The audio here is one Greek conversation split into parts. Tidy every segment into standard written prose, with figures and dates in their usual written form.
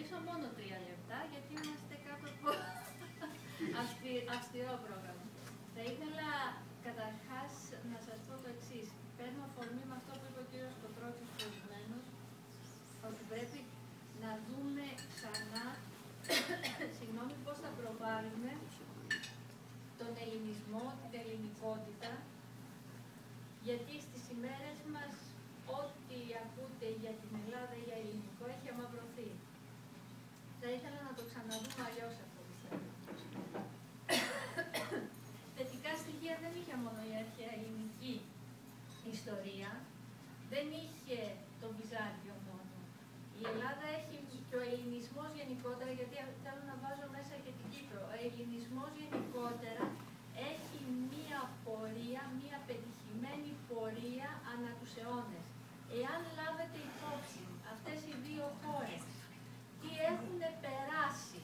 μιλήσω μόνο 3 λεπτά, γιατί είμαστε κάτω από αυστηρό πρόγραμμα. Θα ήθελα καταρχάς να σας πω το εξής. Παίρνω αφορμή με αυτό που είπε ο κύριος Κοτρόκης προηγουμένως, ότι πρέπει να δούμε ξανά πώς θα προβάλλουμε τον ελληνισμό, την ελληνικότητα, γιατί στις ημέρες μας ό,τι ακούτε για την Ελλάδα ή για ελληνικό έχει αμαυρωθεί. Θα ήθελα να το ξαναδούμε αλλιώς αυτό, πιστεύω. Θετικά στοιχεία δεν είχε μόνο η αρχαία ελληνική ιστορία, δεν είχε το Βυζάντιο μόνο. Η Ελλάδα έχει και ο ελληνισμός γενικότερα, γιατί θέλω να βάζω μέσα και την Κύπρο. Ο ελληνισμός γενικότερα έχει μία πορεία, μία πετυχημένη πορεία ανά τους αιώνες. Εάν λάβετε υπόψη αυτές οι δύο χώρες, τι έχουν περάσει,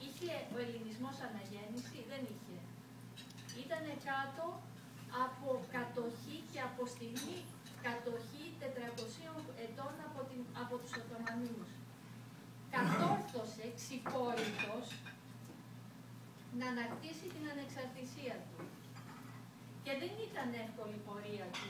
είχε ο ελληνισμός αναγέννηση? Δεν είχε. Ήταν κάτω από κατοχή και αποστηλή κατοχή 400 ετών από τους Οθωμανίους. Κατόρθωσε ξυπόλυτος να ανακτήσει την ανεξαρτησία του. Και δεν ήταν εύκολη η πορεία του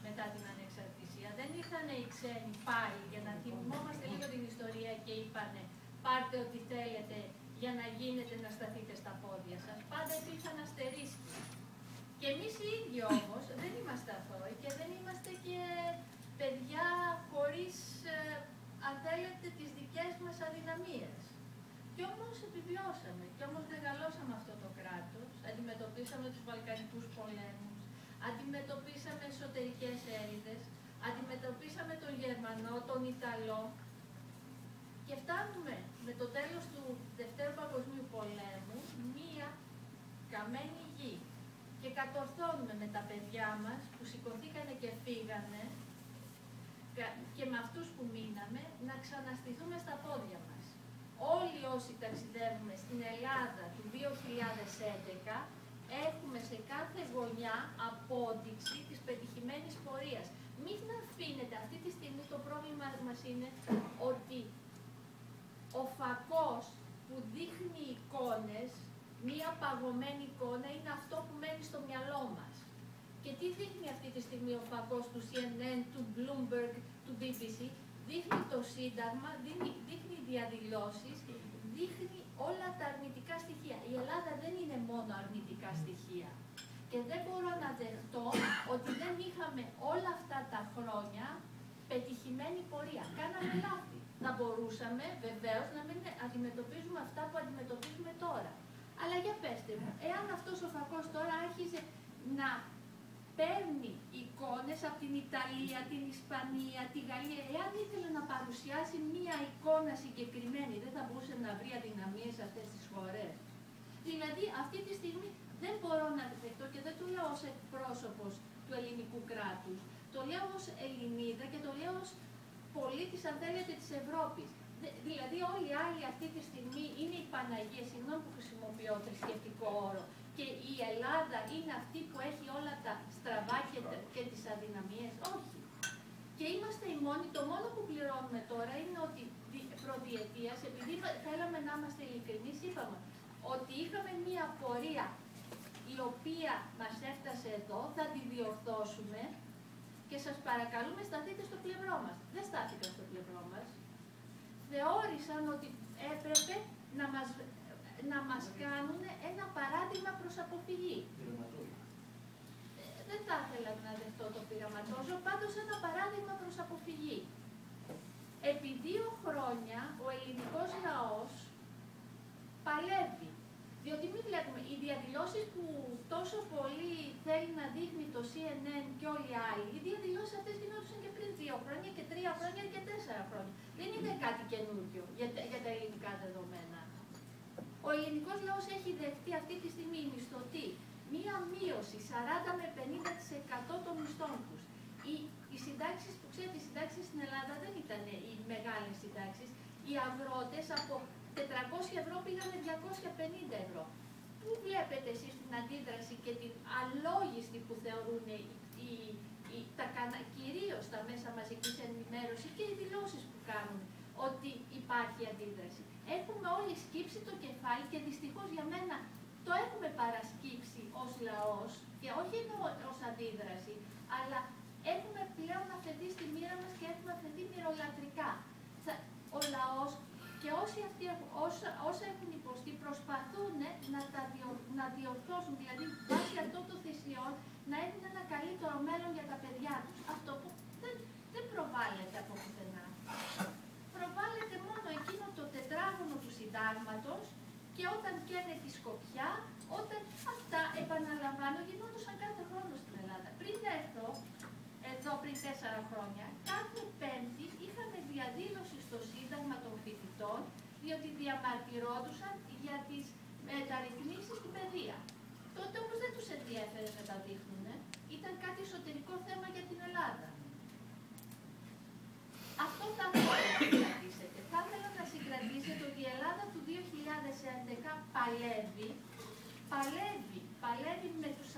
μετά την ανεξαρτησία. Δεν ήρθαν οι ξένοι πάλι για να θυμόμαστε λίγο την ιστορία και είπανε πάρτε ό,τι θέλετε για να γίνετε να σταθείτε στα πόδια σας. Πάντα υπήρχαν αστερίσκοι. Και εμείς οι ίδιοι όμως δεν είμαστε αθώοι και δεν είμαστε και παιδιά χωρίς, αν θέλετε, τις δικές μας αδυναμίες. Κι όμως επιβιώσαμε, κι όμως μεγαλώσαμε αυτό το κράτος, αντιμετωπίσαμε τους Βαλκανικούς πολέμους, αντιμετωπίσαμε εσωτερικές έρηδες, αντιμετωπίσαμε τον Γερμανό, τον Ιταλό και φτάνουμε με το τέλος του Δευτέρου Παγκοσμίου Πολέμου μία καμένη γη. Και κατορθώνουμε με τα παιδιά μας που σηκωθήκανε και φύγανε και με αυτούς που μείναμε να ξαναστηθούμε στα πόδια μας. Όλοι όσοι ταξιδεύουμε στην Ελλάδα του 2011 έχουμε σε κάθε γωνιά απόδειξη της πετυχημένης πορείας. Μην αφήνετε, αυτή τη στιγμή το πρόβλημα μας είναι ότι ο φακός που δείχνει εικόνες, μία παγωμένη εικόνα είναι αυτό που μένει στο μυαλό μας. Και τι δείχνει αυτή τη στιγμή ο φακός του CNN, του Bloomberg, του BBC? Δείχνει το Σύνταγμα, δείχνει διαδηλώσεις, δείχνει όλα τα αρνητικά στοιχεία. Η Ελλάδα δεν είναι μόνο αρνητικά στοιχεία. Και δεν μπορώ να δεχτώ ότι δεν είχαμε όλα αυτά τα χρόνια πετυχημένη πορεία. Κάναμε λάθη. Θα μπορούσαμε βεβαίως να μην αντιμετωπίζουμε αυτά που αντιμετωπίζουμε τώρα. Αλλά για πέστε μου, εάν αυτός ο φακός τώρα άρχιζε να παίρνει εικόνες από την Ιταλία, την Ισπανία, τη Γαλλία, εάν ήθελε να παρουσιάσει μία εικόνα συγκεκριμένη, δεν θα μπορούσε να βρει αδυναμίες σε αυτές τις χώρες? Δηλαδή, αυτή τη στιγμή δεν μπορώ να δεχτώ και δεν το λέω ως εκπρόσωπος του ελληνικού κράτους. Το λέω ως Ελληνίδα και το λέω ως πολίτης, αν θέλετε, της Ευρώπης. Δηλαδή, όλοι οι άλλοι αυτή τη στιγμή είναι η Παναγία, συγγνώμη που χρησιμοποιώ θρησκευτικό όρο, και η Ελλάδα είναι αυτή που έχει όλα τα στραβά και τις αδυναμίες. Όχι. Και είμαστε οι μόνοι, το μόνο που πληρώνουμε τώρα είναι ότι προδιετίας, επειδή θέλαμε να είμαστε ειλικρινείς, είπαμε ότι είχαμε μία πορεία η οποία μας έφτασε εδώ, θα τη διορθώσουμε και σας παρακαλούμε σταθείτε στο πλευρό μας. Δεν στάθηκαν στο πλευρό μας. Θεώρησαν ότι έπρεπε να μας κάνουν ένα παράδειγμα προς αποφυγή. Δεν θα ήθελα να δεχτώ το πειραματόζω, πάντως ένα παράδειγμα προς αποφυγή. Επί 2 χρόνια ο ελληνικός λαός παλεύει. Διότι μην βλέπουμε, οι διαδηλώσεις που τόσο πολύ θέλει να δείχνει το CNN και όλοι οι άλλοι, οι διαδηλώσεις αυτές γινόντουσαν και πριν 2 χρόνια και 3 χρόνια και 4 χρόνια. Δεν είναι κάτι καινούργιο για τα ελληνικά δεδομένα. Ο ελληνικός λαός έχει δεχτεί αυτή τη στιγμή η μισθωτή μία μείωση 40 με 50% των μισθών τους. Οι συντάξεις που ξέρετε, οι συντάξεις στην Ελλάδα δεν ήταν οι μεγάλες συντάξεις. Οι αγρότες από 400 ευρώ πήγανε 250 ευρώ. Πού βλέπετε εσείς την αντίδραση και την αλόγιστη που θεωρούν κυρίως τα μέσα μαζικής ενημέρωσης και οι δηλώσεις που κάνουν ότι υπάρχει έχουμε όλοι σκύψει το κεφάλι και δυστυχώς για μένα το έχουμε παρασκύψει ως λαός, και όχι ως αντίδραση, αλλά έχουμε πλέον αφαιθεί στη μοίρα μας και έχουμε αφαιθεί μοιρολατρικά. Ο λαός και όσα έχουν υποστεί προσπαθούν να διορθώσουν, δηλαδή βάσει αυτών των θυσιών να έχουν ένα καλύτερο μέλλον για τα παιδιά τους. Αυτό που δεν προβάλλεται από πουθενά. Προβάλλεται μόνο εκείνο το τετράγωνο του συντάγματος και όταν καίνε τη Σκοπιά, όταν αυτά, επαναλαμβάνω, γινόντουσαν κάθε χρόνο στην Ελλάδα. Πριν έρθω, εδώ πριν 4 χρόνια, κάθε Πέμπτη είχαμε διαδήλωση στο Σύνταγμα των Φοιτητών, διότι διαμαρτυρόντουσαν για τις μεταρρυθμίσεις στην παιδεία. Τότε όμως δεν τους ενδιέφερε να τα δείχνουνε. Ήταν κάτι εσωτερικό θέμα για την Ελλάδα. Αυτό θα ήθελα να συγκρατήσετε. Θα ήθελα να συγκρατήσετε ότι η Ελλάδα του 2011 παλεύει με τους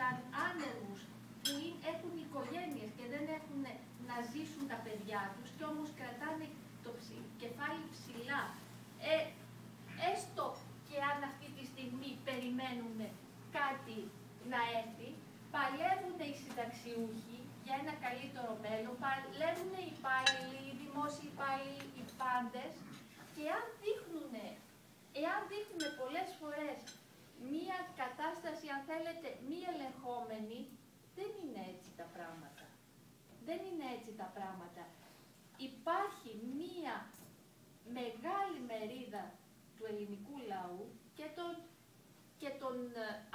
άνεργους που έχουν οικογένειες και δεν έχουν να ζήσουν τα παιδιά τους και όμως κρατάνε το κεφάλι ψηλά. Έστω και αν αυτή τη στιγμή περιμένουν κάτι να έρθει, παλεύουν οι συνταξιούχοι για ένα καλύτερο μέλλον, παλεύουν οι υπάλληλοι, οι δημόσιοι υπάλληλοι, οι πάντες, και εάν δείχνουμε πολλές φορές μία κατάσταση, αν θέλετε, μη ελεγχόμενη, δεν είναι έτσι τα πράγματα. Δεν είναι έτσι τα πράγματα. Υπάρχει μία μεγάλη μερίδα του ελληνικού λαού και των,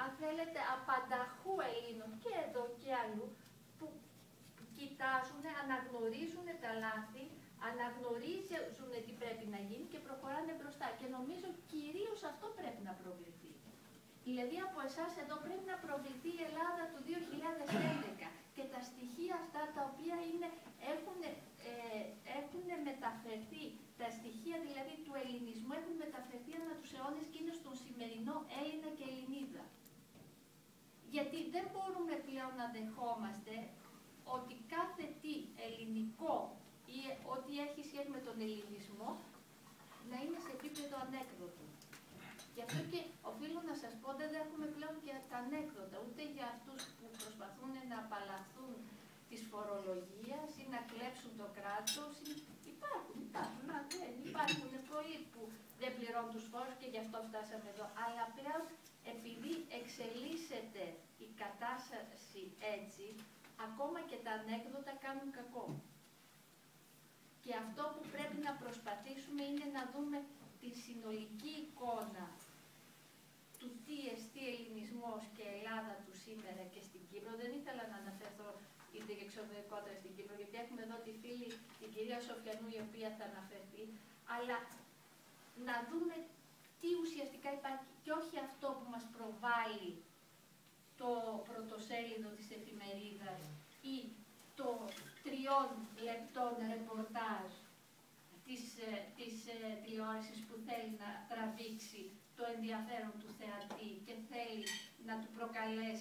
αν θέλετε, απανταχού Ελλήνων και εδώ και αλλού, που κοιτάζουν, αναγνωρίζουν τα λάθη, αναγνωρίζουν τι πρέπει να γίνει και προχωράνε μπροστά. Και νομίζω κυρίως αυτό πρέπει να προβληθεί. Δηλαδή από εσάς εδώ πρέπει να προβληθεί η Ελλάδα του 2011 και τα στοιχεία αυτά τα οποία έχουν μεταφερθεί, τα στοιχεία δηλαδή του ελληνισμού έχουν μεταφερθεί ανά τους αιώνες και είναι στον σημερινό Έλληνα και Ελληνίδα. Γιατί δεν μπορούμε πλέον να δεχόμαστε ότι κάθε τι ελληνικό ή ό,τι έχει σχέση με τον ελληνισμό να είναι σε επίπεδο ανέκδοτο. Γι' αυτό και οφείλω να σας πω, δεν έχουμε πλέον και τα ανέκδοτα, ούτε για αυτούς που προσπαθούν να απαλλαχθούν της φορολογίας ή να κλέψουν το κράτος. Υπάρχουν πολλοί που δεν πληρώνουν τους φόρους και γι' αυτό φτάσαμε εδώ. Αλλά πλέον επειδή εξελίσσεται η κατάσταση έτσι, ακόμα και τα ανέκδοτα κάνουν κακό. Και αυτό που πρέπει να προσπαθήσουμε είναι να δούμε τη συνολική εικόνα του τι εστί ελληνισμός και Ελλάδα του σήμερα και στην Κύπρο. Δεν ήθελα να αναφερθώ διεξοδικότερα στην Κύπρο, γιατί έχουμε εδώ τη φίλη, την κυρία Σοφιανού, η οποία θα αναφερθεί, αλλά να δούμε τι ουσιαστικά υπάρχει και όχι αυτό που μας προβάλλει το πρωτοσέλιδο της εφημερίδας ή το 3 λεπτών ρεπορτάζ της τηλεόρασης που θέλει να τραβήξει το ενδιαφέρον του θεατή και θέλει να του προκαλέσει